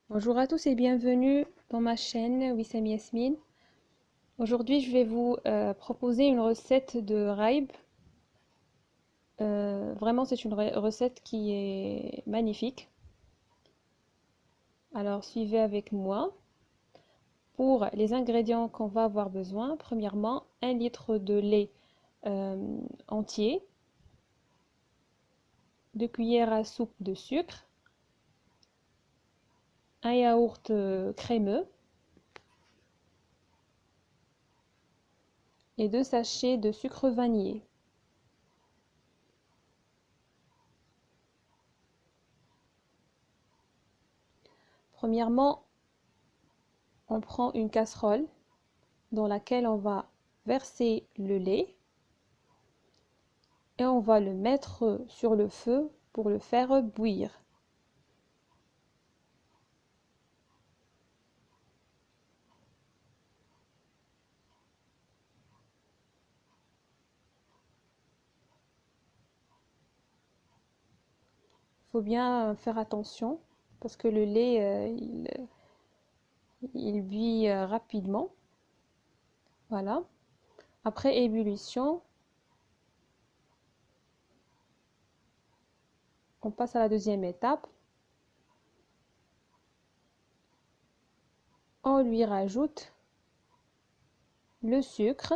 Bonjour à tous et bienvenue dans ma chaîne Wissam Yasmine. Aujourd'hui, je vais vous proposer une recette de raïb. Vraiment, c'est une recette qui est magnifique. Alors, suivez avec moi. Pour les ingrédients qu'on va avoir besoin, premièrement, 1 litre de lait entier, 2 cuillères à soupe de sucre, un yaourt crémeux et 2 sachets de sucre vanillé. Premièrement, on prend une casserole dans laquelle on va verser le lait et on va le mettre sur le feu pour le faire bouillir. Il faut bien faire attention parce que le lait il bouille rapidement. Voilà. Après ébullition, on passe à la deuxième étape. On lui rajoute le sucre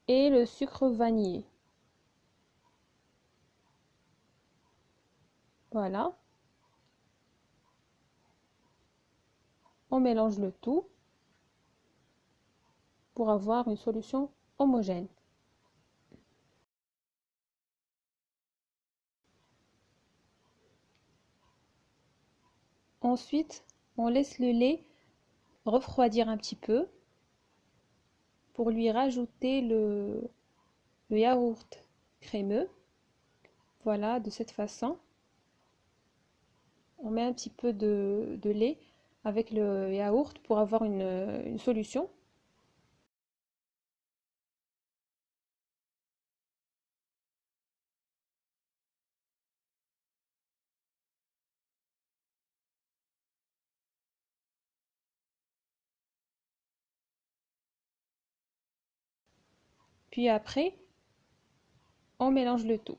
et le sucre vanillé. Voilà. On mélange le tout pour avoir une solution homogène. Ensuite, on laisse le lait refroidir un petit peu pour lui rajouter le yaourt crémeux. Voilà, de cette façon. On met un petit peu de lait avec le yaourt pour avoir une solution. Puis après, on mélange le tout.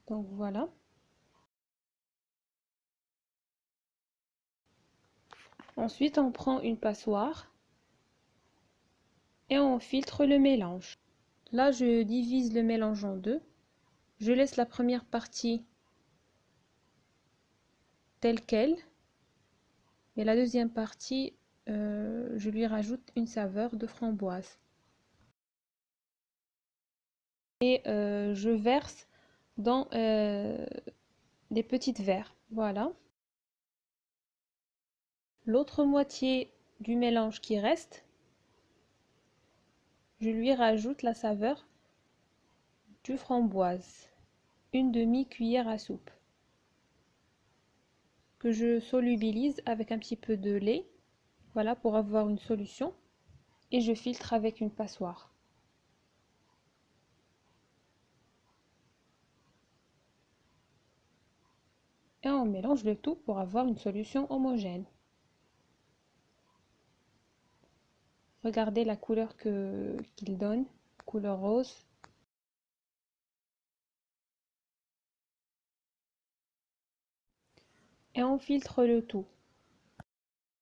Donc voilà. Ensuite, on prend une passoire et on filtre le mélange. Là, je divise le mélange en deux. Je laisse la première partie telle quelle et la deuxième partie, je lui rajoute une saveur de framboise. Et je verse dans des petites verres. Voilà. L'autre moitié du mélange qui reste, je lui rajoute la saveur du framboise, une demi-cuillère à soupe, que je solubilise avec un petit peu de lait, voilà pour avoir une solution, et je filtre avec une passoire. Et on mélange le tout pour avoir une solution homogène. Regardez la couleur qu'il donne, couleur rose. Et on filtre le tout.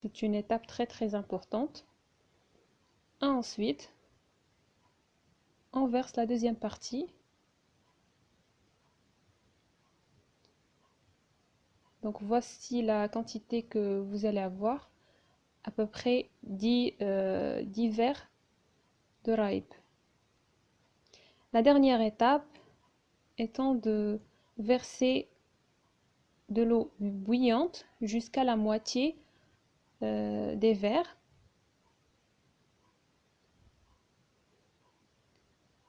C'est une étape très importante. Ensuite, on verse la deuxième partie. Donc voici la quantité que vous allez avoir, à peu près 10 verres de raïb. La dernière étape étant de verser de l'eau bouillante jusqu'à la moitié des verres.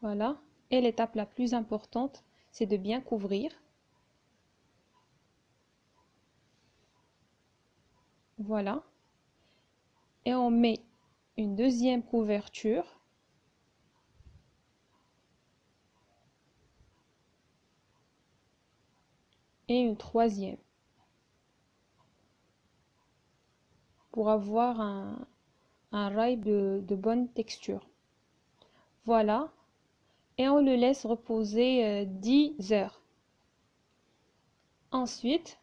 Voilà. Et l'étape la plus importante, c'est de bien couvrir. Voilà. Et on met une deuxième couverture. Et une troisième. Pour avoir un rail de bonne texture. Voilà. Et on le laisse reposer 10 heures. Ensuite,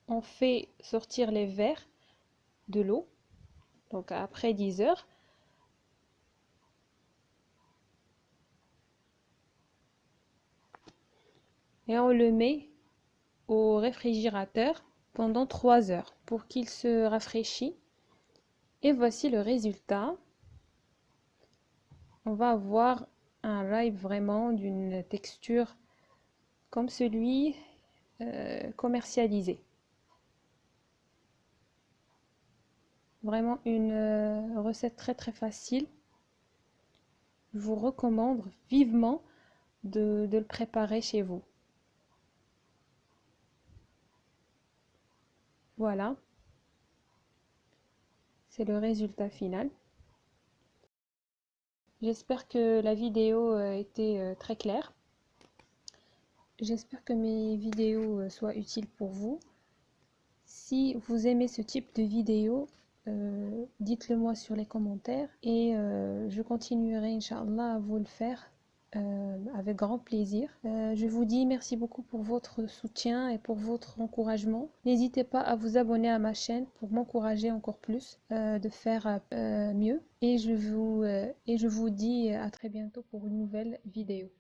on fait sortir les verres de l'eau. Donc après 10 heures. Et on le met au réfrigérateur pendant 3 heures pour qu'il se rafraîchisse. Et voici le résultat. On va avoir un rail vraiment d'une texture comme celui commercialisé. Vraiment une recette très très facile. Je vous recommande vivement de le préparer chez vous. Voilà, c'est le résultat final. J'espère que la vidéo a été très claire. J'espère que mes vidéos soient utiles pour vous. Si vous aimez ce type de vidéo, dites-le moi sur les commentaires et je continuerai, Inch'Allah, à vous le faire avec grand plaisir. Je vous dis merci beaucoup pour votre soutien et pour votre encouragement. N'hésitez pas à vous abonner à ma chaîne pour m'encourager encore plus de faire mieux. Et je vous dis à très bientôt pour une nouvelle vidéo.